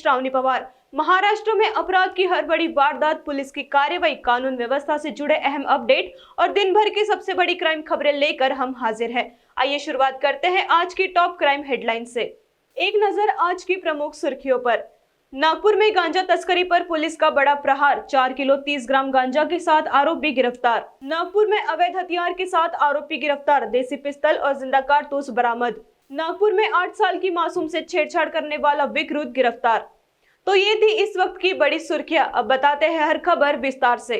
श्रावणी पवार। महाराष्ट्र में अपराध की हर बड़ी वारदात, पुलिस की कार्रवाई, कानून व्यवस्था से जुड़े अहम अपडेट और दिन भर की सबसे बड़ी क्राइम खबरें लेकर हम हाजिर हैं। आइए शुरुआत करते हैं आज की टॉप क्राइम हेडलाइन से। एक नजर आज की प्रमुख सुर्खियों पर। नागपुर में गांजा तस्करी पर पुलिस का बड़ा प्रहार, 4 किलो 30 ग्राम गांजा के साथ आरोपी गिरफ्तार। नागपुर में अवैध हथियार के साथ आरोपी गिरफ्तार, देसी पिस्तौल और जिंदा कारतूस बरामद। नागपुर में 8 साल की मासूम से छेड़छाड़ करने वाला विकृत गिरफ्तार। तो ये थी इस वक्त की बड़ी सुर्खियां। अब बताते हैं हर खबर विस्तार से।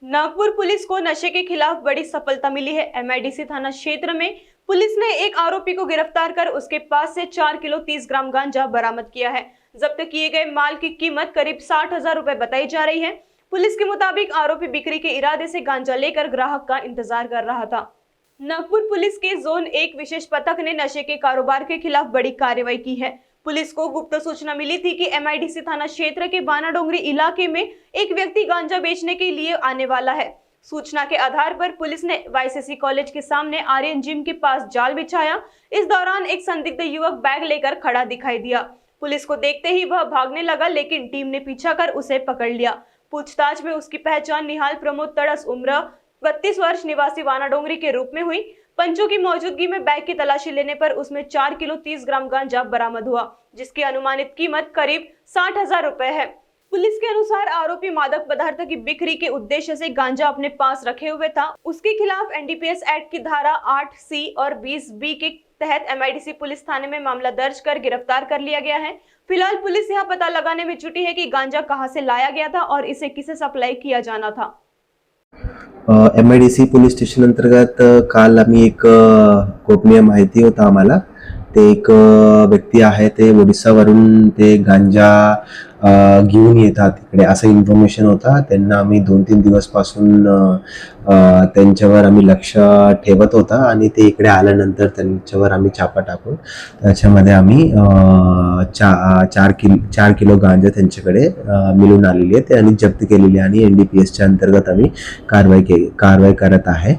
नागपुर पुलिस को नशे के खिलाफ बड़ी सफलता मिली है। एमआईडीसी थाना क्षेत्र में पुलिस ने एक आरोपी को गिरफ्तार कर उसके पास से 4 किलो 30 ग्राम गांजा बरामद किया है। जब्त किए गए माल की कीमत करीब 60,000 रुपए बताई जा रही है। पुलिस के मुताबिक आरोपी बिक्री के इरादे से गांजा लेकर ग्राहक का इंतजार कर रहा था। नागपुर पुलिस के जोन 1 विशेष पथक ने नशे के कारोबार के खिलाफ बड़ी कार्रवाई की है। पुलिस को गुप्त सूचना मिली थी कि एमआईडीसी थाना क्षेत्र के बानाडोंगरी इलाके में एक व्यक्ति गांजा बेचने के लिए आने वाला है। सूचना के आधार पर पुलिस ने वाईसीसी कॉलेज के सामने आर्यन जिम के पास जाल बिछाया। इस दौरान एक संदिग्ध युवक बैग लेकर खड़ा दिखाई दिया। पुलिस को देखते ही वह भागने लगा, लेकिन टीम ने पीछा कर उसे पकड़ लिया। पूछताछ में उसकी पहचान निहाल प्रमोद तड़स, उम्र 32 वर्ष, निवासी वानाडोंगरी के रूप में हुई। पंचों की मौजूदगी में बैग की तलाशी लेने पर उसमें 4 किलो 30 ग्राम गांजा बरामद हुआ, जिसकी अनुमानित कीमत करीब 60,000 रुपए है। पुलिस के अनुसार आरोपी मादक पदार्थ की बिक्री के उद्देश्य से गांजा अपने पास रखे हुए था। उसके खिलाफ एनडीपीएस एक्ट की धारा 8C और 20B के तहत एमआईडीसी पुलिस थाने में मामला दर्ज कर गिरफ्तार कर लिया गया है। फिलहाल पुलिस यह पता लगाने में जुटी है कि गांजा कहां से लाया गया था और इसे किसे सप्लाई किया जाना था। एमआयडीसी पोलीस स्टेशन अंतर्गत काल आम्ही एक गोपनीय माहिती होता आम्हाला ते एक व्यक्ती आहे ते ओडिसावरून ते गांजा घेऊन येतात तिकडे असं इन्फॉर्मेशन होता। त्यांना आम्ही 2-3 दिवसपासून त्यांच्यावर आम्ही लक्ष ठेवत होता आणि ते इकडे आल्यानंतर त्यांच्यावर आम्ही छापा टाकून त्याच्यामध्ये आम्ही 4 किलो गांजा त्यांच्याकडे मिळून आलेली आहे ते आणि जप्त केलेली आणि एनडीपीएसच्या अंतर्गत आम्ही कारवाई करत आहे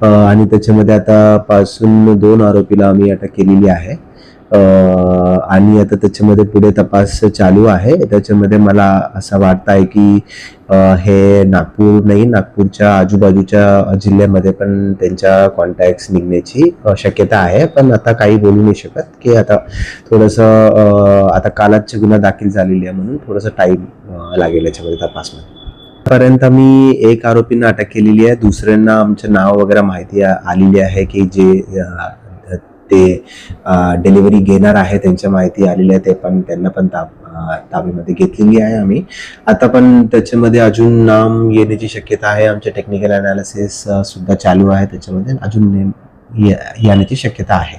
आणि त्याच्यामध्ये आता पासून 2 आरोपीला आम्ही अटक केलेली आहे आणि आता त्याच्यामध्ये पुढे तपास चालू आहे। त्याच्यामध्ये मला असं वाटतं आहे की हे नागपूर नाही, नागपूरच्या आजूबाजूच्या जिल्ह्यामध्ये पण त्यांच्या कॉन्टॅक्ट्स निघण्याची शक्यता आहे, पण आता काही बोलू नाही शकत की आता थोडंसं आता कालच गुन्हा दाखल झालेली आहे म्हणून थोडंसं टाईम लागेल याच्यामध्ये तपासमध्ये। पर्यंत मी एक आरोपींना अटक केलेली आहे, दुसऱ्यांना आमचं नाव वगैरे माहिती आलेली आहे की जे ते डिलिव्हरी घेणार आहे त्यांच्या माहिती आलेली आहे, ते पण त्यांना पण ताब्यामध्ये घेतलेली आहे आम्ही। आता पण त्याच्यामध्ये अजून नाम येण्याची शक्यता आहे, आमचे टेक्निकल अनालिसिस सुद्धा चालू आहे, त्याच्यामध्ये अजून येण्याची शक्यता आहे।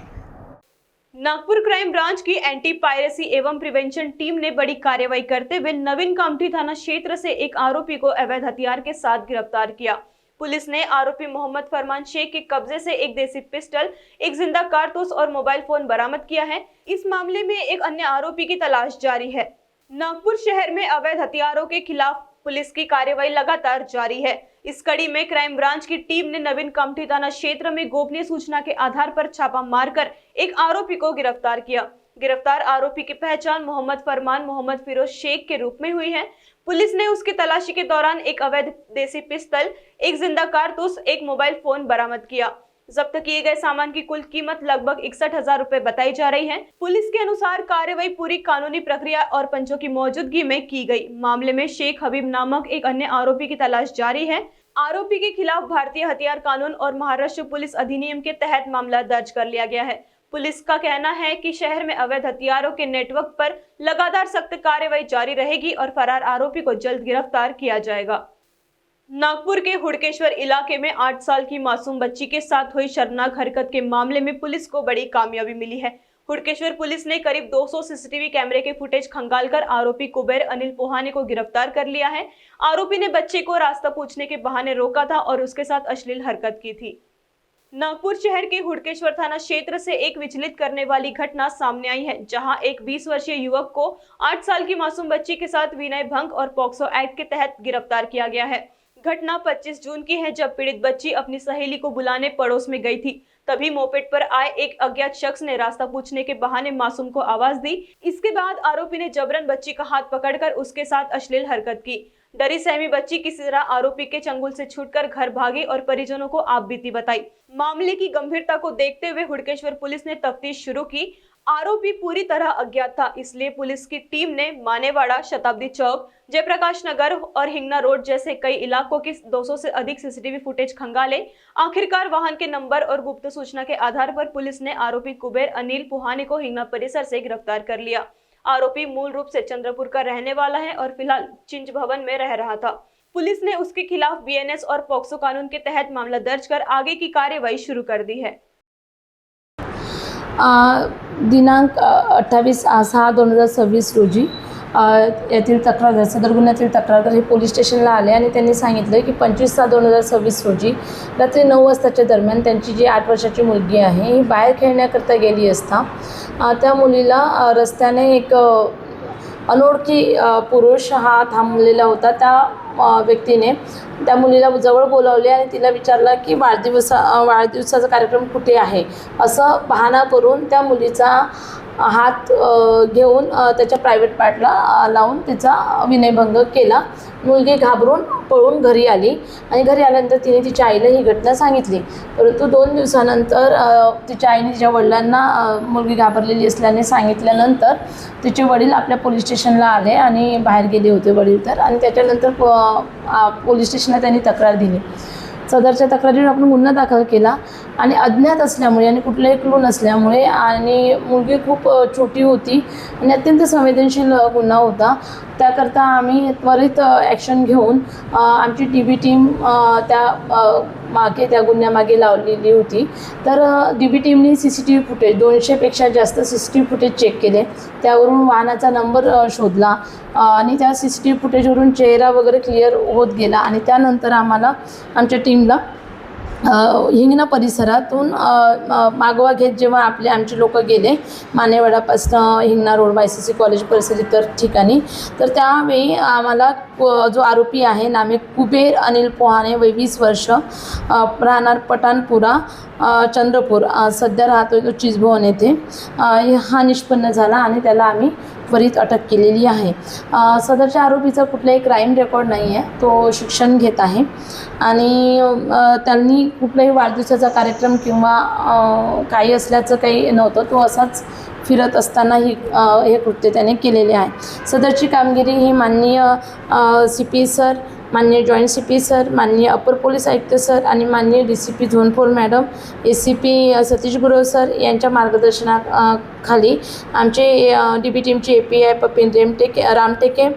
नागपुर क्राइम ब्रांच की एंटी पायरेसी एवं प्रिवेंशन टीम ने बड़ी कार्रवाई करते हुए नवीन कामठी थाना क्षेत्र से एक आरोपी को अवैध हथियार के साथ गिरफ्तार किया। पुलिस ने आरोपी मोहम्मद फरमान शेख के कब्जे से एक देसी पिस्टल, एक जिंदा कारतूस और मोबाइल फोन बरामद किया है। इस मामले में एक अन्य आरोपी की तलाश जारी है। नागपुर शहर में अवैध हथियारों के खिलाफ पुलिस की कार्रवाई लगातार जारी है। इस कड़ी में क्राइम ब्रांच की टीम ने नवीन कामठी थाना क्षेत्र में गोपनीय सूचना के आधार पर छापा मारकर एक आरोपी को गिरफ्तार किया। गिरफ्तार आरोपी की पहचान मोहम्मद फरमान मोहम्मद फिरोज शेख के रूप में हुई है। पुलिस ने उसकी तलाशी के दौरान एक अवैध देसी पिस्तौल, एक जिंदा कारतूस, एक मोबाइल फोन बरामद किया। जब्त किए गए सामान की कुल कीमत लगभग 61,000 रुपए बताई जा रही है। पुलिस के अनुसार कार्रवाई पूरी कानूनी प्रक्रिया और पंचों की मौजूदगी में की गई। मामले में शेख हबीब नामक एक अन्य आरोपी की तलाश जारी है। आरोपी के खिलाफ भारतीय हथियार कानून और महाराष्ट्र पुलिस अधिनियम के तहत मामला दर्ज कर लिया गया है। पुलिस का कहना है कि शहर में अवैध हथियारों के नेटवर्क पर लगातार सख्त कार्रवाई जारी रहेगी और फरार आरोपी को जल्द गिरफ्तार किया जाएगा। नागपुर के हुड़केश्वर इलाके में 8 साल की मासूम बच्ची के साथ हुई शर्मनाक हरकत के मामले में पुलिस को बड़ी कामयाबी मिली है। हुड़केश्वर पुलिस ने करीब 200 सीसीटीवी कैमरे के फुटेज खंगालकर आरोपी कुबेर अनिल पोहाने को गिरफ्तार कर लिया है। आरोपी ने बच्चे को रास्ता पूछने के बहाने रोका था और उसके साथ अश्लील हरकत की थी। नागपुर शहर के हुड़केश्वर थाना क्षेत्र से एक विचलित करने वाली घटना सामने आई है, जहां एक 20 वर्षीय युवक को 8 साल की मासूम बच्ची के साथ विनय भंग और पॉक्सो एक्ट के तहत गिरफ्तार किया गया है। घटना 25 जून की है, जब पीड़ित बच्ची अपनी सहेली को बुलाने पड़ोस में गई थी। तभी मोपेड पर आए एक अज्ञात शख्स ने रास्ता पूछने के बहाने मासूम को आवाज दी। इसके बाद आरोपी ने जबरन बच्ची का हाथ पकड़कर उसके साथ अश्लील हरकत की। डरी सहमी बच्ची किसी तरह आरोपी के चंगुल से छूटकर घर भागी और परिजनों को आपबीती बताई। मामले की गंभीरता को देखते हुए हुड़केश्वर पुलिस ने तफ्तीश शुरू की। आरोपी पूरी तरह अज्ञात था, इसलिए पुलिस की टीम ने मानेवाड़ा, शताब्दी चौक, जयप्रकाश नगर और हिंगना रोड जैसे कई इलाकों की 200 से अधिक सीसीटीवी फुटेज खंगाले। आखिरकार वाहन के नंबर और गुप्त सूचना के आधार पर पुलिस ने आरोपी कुबेर अनिल पुहाने को हिंगना परिसर से गिरफ्तार कर लिया। आरोपी मूल रूप से चंद्रपुर का रहने वाला है और फिलहाल चिंच भवन में रह रहा था। पुलिस ने उसके खिलाफ बीएनएस और पॉक्सो कानून के तहत मामला दर्ज कर आगे की कार्यवाही शुरू कर दी है। दिनांक 28/6/2026 रोजी येथील तक्रारदार, सदर गुन्ह्यातील तक्रारदार हे पोलीस स्टेशनला आले आणि त्यांनी सांगितलं की 25/6/2026 रोजी रात्री 9 वाजताच्या दरम्यान त्यांची जी 8 वर्षाची मुलगी आहे ही बाहेर खेळण्याकरता गेली असता त्या मुलीला रस्त्याने एक अनोळखी पुरुष हा थांबलेला होता। त्या व्यक्तीने त्या मुलीला जवळ बोलावले आणि तिला विचारलं की वाढदिवसाचा कार्यक्रम कुठे आहे, असं बहाणा करून त्या मुलीचा हात घेऊन त्याच्या प्रायव्हेट पार्टला लावून तिचा विनयभंग केला। मुलगी घाबरून पळून घरी आली आणि घरी आल्यानंतर तिने तिच्या आईला ही घटना सांगितली। परंतु 2 दिवसानंतर तिच्या आईने तिच्या वडिलांना मुलगी घाबरलेली असल्याने सांगितल्यानंतर तिचे वडील आपल्या पोलीस स्टेशनला आले आणि बाहेर गेले होते वडील तर, आणि त्याच्यानंतर पोलीस स्टेशनला त्यांनी तक्रार दिली। सदरच्या तक्रारीवर आपण गुन्हा दाखल केला आणि अज्ञात असल्यामुळे आणि कुठलाही क्लू नसल्यामुळे आणि मुलगी खूप छोटी होती आणि अत्यंत संवेदनशील गुन्हा होता, त्याकरता आम्ही त्वरित ॲक्शन घेऊन आमची DB टीम त्या गुन्ह्यामागे लावलेली होती। तर DB टीमने CCTV फुटेज 200पेक्षा जास्त CCTV फुटेज चेक केले, त्यावरून वाहनाचा नंबर शोधला आणि त्या CCTV फुटेजवरून चेहरा वगैरे क्लिअर होत गेला आणि त्यानंतर आम्हाला आमच्या टीमला हिंगणा परिसरातून मागोवा घेत जेव्हा आमचे लोक गेले मानेवाडापासून हिंगणा रोड YCC कॉलेज परिसर इतर ठिकाणी, तर त्यावेळी आम्हाला जो आरोपी आहे नामे कुबेर अनिल पुहाने, वय 20 वर्ष, राहणार पठाणपुरा, चंद्रपूर, सध्या राहतो तो चिंचभवन येथे, हा निष्पन्न झाला आणि त्याला आम्ही त्वरित अटक केलेली आहे। सदरच्या आरोपीचा कुठलाही क्राईम रेकॉर्ड नाही आहे, तो शिक्षण घेत आहे आणि त्यांनी कुठलाही वाढदिवसाचा कार्यक्रम किंवा काही असल्याचं काही नव्हतं, तो असाच फिरत असताना हे कृत्य त्याने केलेले आहे। सदरची कामगिरी ही माननीय CP सर, माननीय जॉईंट CP सर, माननीय अपर पोलीस आयुक्त सर आणि माननीय DCP zone 4 madam, ACP Satish Gurav sir यांच्या मार्गदर्शनाखाली आमचे DB टीमचे API पपिन रामटेके,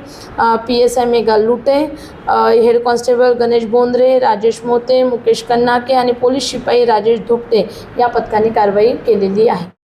PSI मेघा लुटे, हेड कॉन्स्टेबल गणेश बोंद्रे, राजेश मोते, मुकेश कन्नाके आणि पोलीस शिपाई राजेश धोपटे या पथकाने कारवाई केलेली आहे।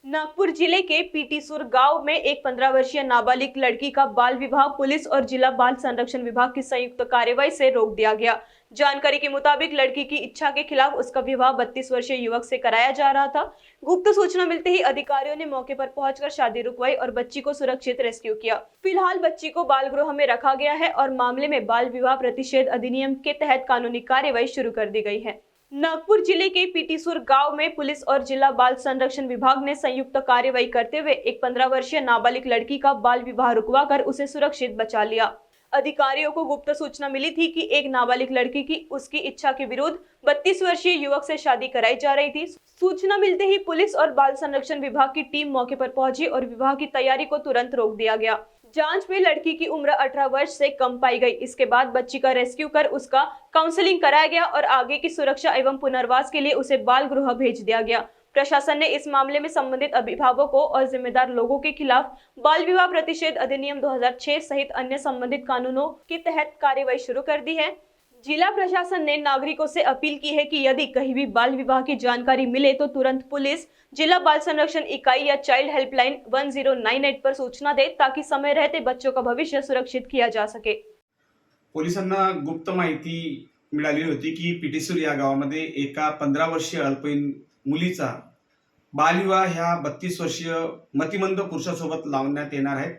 नागपुर जिले के पीटीसुर गांव में एक 15 वर्षीय नाबालिग लड़की का बाल विवाह पुलिस और जिला बाल संरक्षण विभाग की संयुक्त कार्रवाई से रोक दिया गया। जानकारी के मुताबिक लड़की की इच्छा के खिलाफ उसका विवाह 32 वर्षीय युवक से कराया जा रहा था। गुप्त सूचना मिलते ही अधिकारियों ने मौके पर पहुंचकर शादी रुकवाई और बच्ची को सुरक्षित रेस्क्यू किया। फिलहाल बच्ची को बाल गृह में रखा गया है और मामले में बाल विवाह प्रतिषेध अधिनियम के तहत कानूनी कार्यवाही शुरू कर दी गई है। नागपुर जिले के पीटीसुर गांव में पुलिस और जिला बाल संरक्षण विभाग ने संयुक्त कार्यवाही करते हुए एक 15 वर्षीय नाबालिग लड़की का बाल विवाह रुकवाकर उसे सुरक्षित बचा लिया। अधिकारियों को गुप्त सूचना मिली थी कि एक नाबालिग लड़की की उसकी इच्छा के विरुद्ध 32 वर्षीय युवक से शादी कराई जा रही थी। सूचना मिलते ही पुलिस और बाल संरक्षण विभाग की टीम मौके पर पहुंची और विवाह की तैयारी को तुरंत रोक दिया गया। जांच में लड़की की उम्र 18 वर्ष से कम पाई गई। इसके बाद बच्ची का रेस्क्यू कर उसका काउंसलिंग कराया गया और आगे की सुरक्षा एवं पुनर्वास के लिए उसे बाल गृह भेज दिया गया। प्रशासन ने इस मामले में संबंधित अभिभावकों और जिम्मेदार लोगों के खिलाफ बाल विवाह प्रतिषेध अधिनियम 2006 सहित अन्य संबंधित कानूनों के तहत कार्यवाही शुरू कर दी है। जिला प्रशासन ने नागरिकों से अपील की है कि यदि कहीं भी बाल विवाह की जानकारी मिले तो तुरंत पुलिस, जिला बाल संरक्षण इकाई या चाइल्ड हेल्पलाइन 1098 पर सूचना दे ताकि समय रहते बच्चों का भविष्य सुरक्षित किया जा सके। पोलिसांना गुप्त माहिती मिळाली होती की पीटीसूर या गावामध्ये एका 15 वर्षीय अल्पवयीन मुलीचा बालविवाह ह्या 32 वर्षीय मतिमंद पुरुषासोबत लावण्यात येणार आहे।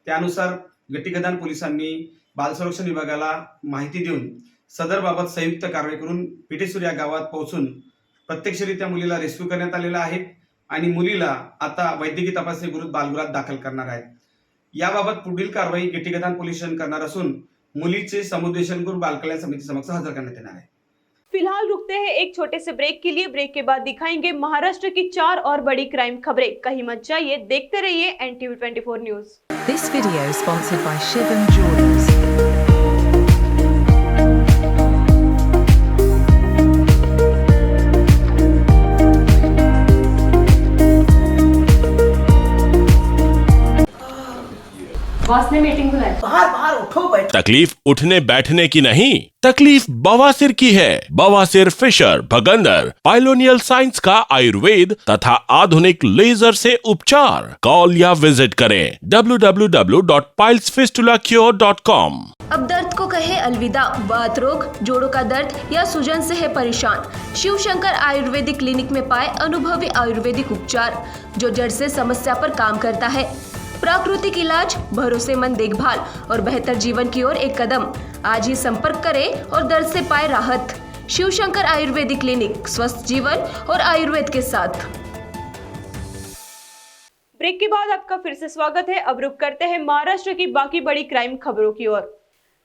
त्यानुसार गटीगदान पोलिसांनी बाल संरक्षण विभागाला माहिती देऊन सदरबाबत संयुक्त कारवाई करून पिठेसूर या गावात पोहोचून प्रत्यक्षरित्या मुलीला रेस्क्यू करण्यात आलेला आहे आणि मुलीला आता वैद्यकीय तपासणी करून बालगृहात दाखल करणार आहेत। याबाबत पुढील कारवाई गिटीगदान पोलीस स्टेशन करणार असून मुलीचे समुपदेशन करून बाल कल्याण समिती समक्ष हजर करण्यात येणार आहे। फिलहाल रुकते हैं एक छोटे से ब्रेक के लिए। ब्रेक के बाद दिखाएंगे महाराष्ट्र की 4 और बड़ी क्राइम खबरें। कहीं मत जाइए, देखते रहिए NTV 24 news. This video is sponsored by Shivam Jewelers. Boss ने मीटिंग बुलाई। बाहर बाहर उठो बैठ। तकलीफ उठने बैठने की नहीं, तकलीफ बवासीर की है। बवासीर फिशर भगंदर पाइलोनियल साइंस का आयुर्वेद तथा आधुनिक लेजर से उपचार। कॉल या विजिट करें www.pilesfistulacure.com। अब दर्द को कहे अलविदा। बात रोग, जोड़ों का दर्द या सूजन से है परेशान, शिव शंकर आयुर्वेदिक क्लिनिक में पाए अनुभवी आयुर्वेदिक उपचार जो जड़ से समस्या पर काम करता है। प्राकृतिक इलाज, भरोसेमंद देखभाल और बेहतर जीवन की ओर एक कदम। आज ही संपर्क करें और दर्द से पाए राहत। शिव शंकर आयुर्वेदिक क्लिनिक, स्वस्थ जीवन और आयुर्वेद के साथ। ब्रेक के बाद आपका फिर से स्वागत है। अब रुक करते हैं महाराष्ट्र की बाकी बड़ी क्राइम खबरों की ओर।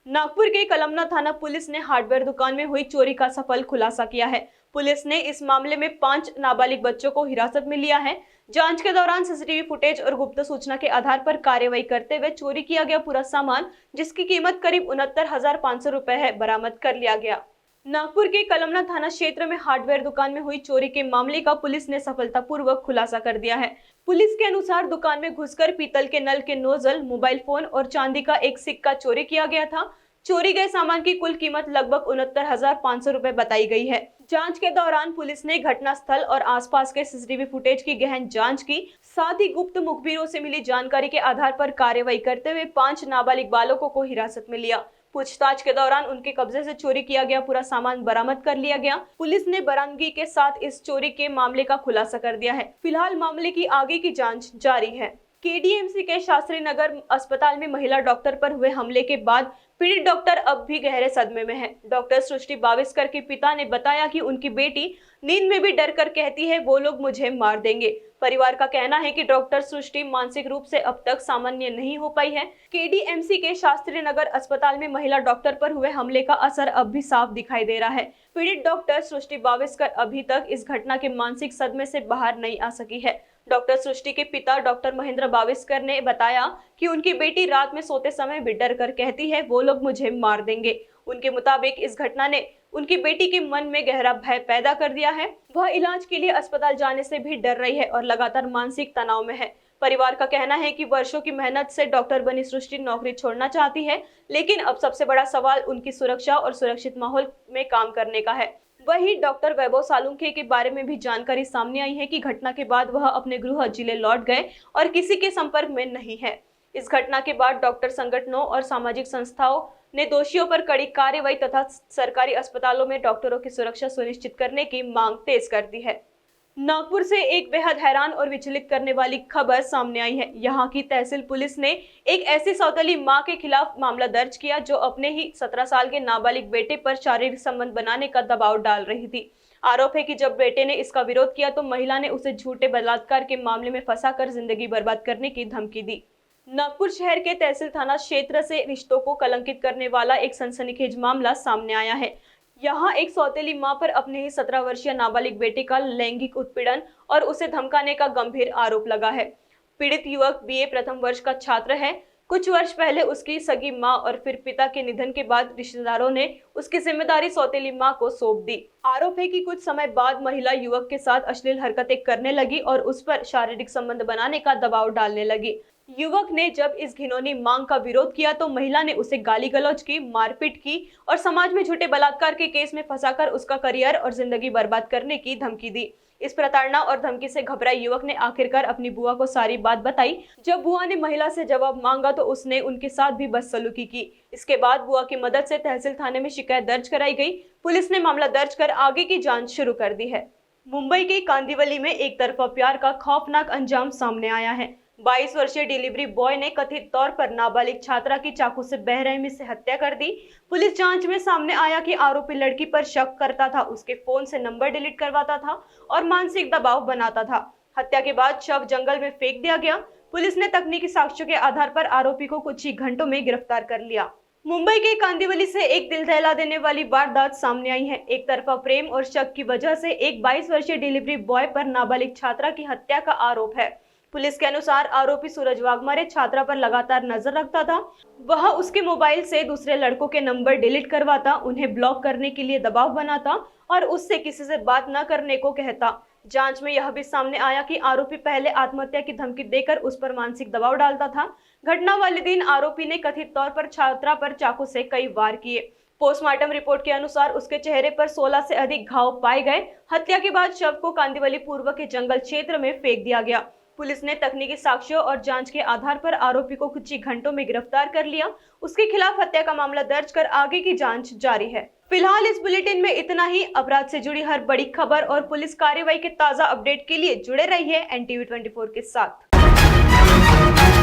नागपुर के कलमना थाना पुलिस ने हार्डवेयर दुकान में हुई चोरी का सफल खुलासा किया है। पुलिस ने इस मामले में 5 नाबालिग बच्चों को हिरासत में लिया है। जांच के दौरान सीसीटीवी फुटेज और गुप्त सूचना के आधार पर कार्रवाई करते हुए चोरी किया गया पूरा सामान, जिसकी कीमत करीब 69,500 रुपए है, बरामद कर लिया गया। नागपुर के कलमना थाना क्षेत्र में हार्डवेयर दुकान में हुई चोरी के मामले का पुलिस ने सफलतापूर्वक खुलासा कर दिया है। पुलिस के अनुसार दुकान में घुसकर पीतल के नल के नोजल, मोबाइल फोन और चांदी का एक सिक्का चोरी किया गया था। चोरी गए सामान की कुल कीमत लगभग 69,500 रुपए बताई गई है। जांच के दौरान पुलिस ने घटनास्थल और आसपास के सीसीटीवी फुटेज की गहन जांच की। साथ ही गुप्त मुखबिरों से मिली जानकारी के आधार पर कार्रवाई करते हुए 5 नाबालिग बालकों को हिरासत में लिया। पूछताछ के दौरान उनके कब्जे से चोरी किया गया पूरा सामान बरामद कर लिया गया। पुलिस ने बरामदगी के साथ इस चोरी के मामले का खुलासा कर दिया है। फिलहाल मामले की आगे की जांच जारी है। KDMC के शास्त्री नगर अस्पताल में महिला डॉक्टर पर हुए हमले के बाद पीड़ित डॉक्टर अब भी गहरे सदमे में है। डॉक्टर सृष्टि बाविस्कर के पिता ने बताया कि उनकी बेटी नींद में भी डर कर कहती है, वो लोग मुझे मार देंगे। परिवार का कहना है कि डॉक्टर सृष्टि मानसिक रूप से अब तक सामान्य नहीं हो पाई है। KDMC के शास्त्री नगर अस्पताल में महिला डॉक्टर पर हुए हमले का असर अब भी साफ दिखाई दे रहा है। पीड़ित डॉक्टर सृष्टि बाविस्कर अभी तक इस घटना के मानसिक सदमे से बाहर नहीं आ सकी है। डॉक्टर सृष्टि के पिता डॉक्टर महेंद्र बाविस्कर ने बताया कि उनकी बेटी रात में सोते समय भी डर कर कहती है, वो लोग मुझे मार देंगे। उनके मुताबिक इस घटना ने उनकी बेटी के मन में गहरा भय पैदा कर दिया है। वह इलाज के लिए अस्पताल जाने से भी डर रही है और लगातार मानसिक तनाव में है। परिवार का कहना है कि वर्षों की मेहनत से डॉक्टर बनी सृष्टि नौकरी छोड़ना चाहती है, लेकिन अब सबसे बड़ा सवाल उनकी सुरक्षा और सुरक्षित माहौल में काम करने का है। वहीं डॉक्टर वैभव सालुंखे के बारे में भी जानकारी सामने आई है कि घटना के बाद वह अपने गृह जिले लौट गए और किसी के संपर्क में नहीं है। इस घटना के बाद डॉक्टर संगठनों और सामाजिक संस्थाओं ने दोषियों पर कड़ी कार्रवाई तथा सरकारी अस्पतालों में डॉक्टरों की सुरक्षा सुनिश्चित करने की मांग तेज कर दी है। नागपुर से एक बेहद हैरान और विचलित करने वाली खबर सामने आई है। यहाँ की तहसील पुलिस ने एक ऐसी सौतेली मां के खिलाफ मामला दर्ज किया जो अपने ही 17 साल के नाबालिग बेटे पर शारीरिक संबंध बनाने का दबाव डाल रही थी। आरोप है कि जब बेटे ने इसका विरोध किया तो महिला ने उसे झूठे बलात्कार के मामले में फंसाकर जिंदगी बर्बाद करने की धमकी दी। नागपुर शहर के तहसील थाना क्षेत्र से रिश्तों को कलंकित करने वाला एक सनसनीखेज मामला सामने आया है। यहाँ एक सौतेली मां पर अपने ही 17 वर्षीय नाबालिग बेटे का लैंगिक उत्पीड़न और उसे धमकाने का गंभीर आरोप लगा है। पीड़ित युवक BA प्रथम वर्ष का छात्र है। कुछ वर्ष पहले उसकी सगी मां और फिर पिता के निधन के बाद रिश्तेदारों ने उसकी जिम्मेदारी सौतेली मां को सौंप दी। आरोप है कि कुछ समय बाद महिला युवक के साथ अश्लील हरकतें करने लगी और उस पर शारीरिक संबंध बनाने का दबाव डालने लगी। युवक ने जब इस घिनौनी मांग का विरोध किया तो महिला ने उसे गाली गलौज की, मारपीट की और समाज में झूठे बलात्कार के केस में फंसाकर उसका करियर और जिंदगी बर्बाद करने की धमकी दी। इस प्रताड़ना और धमकी से घबराए युवक ने आखिरकार अपनी बुआ को सारी बात बताई। जब बुआ ने महिला से जवाब मांगा तो उसने उनके साथ भी बदसलूकी की। इसके बाद बुआ की मदद से तहसील थाने में शिकायत दर्ज कराई गई। पुलिस ने मामला दर्ज कर आगे की जांच शुरू कर दी है। मुंबई के कांदिवली में एक तरफा प्यार का खौफनाक अंजाम सामने आया है। 22 वर्षीय डिलीवरी बॉय ने कथित तौर पर नाबालिग छात्रा की चाकू से बेरहमी से हत्या कर दी। पुलिस जांच में सामने आया कि आरोपी लड़की पर शक करता था, उसके फोन से नंबर डिलीट करवाता था और मानसिक दबाव बनाता था। हत्या के बाद शव जंगल में फेंक दिया गया। पुलिस ने तकनीकी साक्ष्यों के आधार पर आरोपी को कुछ ही घंटों में गिरफ्तार कर लिया। मुंबई के कांदिवली से एक दिल दहला देने वाली वारदात सामने आई है। एक तरफा प्रेम और शक की वजह से एक 22 वर्षीय डिलीवरी बॉय पर नाबालिग छात्रा की हत्या का आरोप है। पुलिस के अनुसार आरोपी सूरज वाघमारे छात्रा पर लगातार नजर रखता था। वह उसके मोबाइल से दूसरे लड़कों के नंबर डिलीट करवाता, उन्हें ब्लॉक करने के लिए दबाव बनाता और उससे किसी से बात न करने को कहता। जांच में यह भी सामने आया कि आरोपी पहले आत्महत्या की धमकी देकर उस पर मानसिक दबाव डालता था। घटना वाले दिन आरोपी ने कथित तौर पर छात्रा पर चाकू से कई वार किए। पोस्टमार्टम रिपोर्ट के अनुसार उसके चेहरे पर 16 से अधिक घाव पाए गए। हत्या के बाद शव को कांदिवली पूर्व के जंगल क्षेत्र में फेंक दिया गया। पुलिस ने तकनीकी साक्ष्यों और जांच के आधार पर आरोपी को कुछ ही घंटों में गिरफ्तार कर लिया। उसके खिलाफ हत्या का मामला दर्ज कर आगे की जांच जारी है। फिलहाल इस बुलेटिन में इतना ही। अपराध से जुड़ी हर बड़ी खबर और पुलिस कार्रवाई के ताजा अपडेट के लिए जुड़े रहिए NTV 24 के साथ।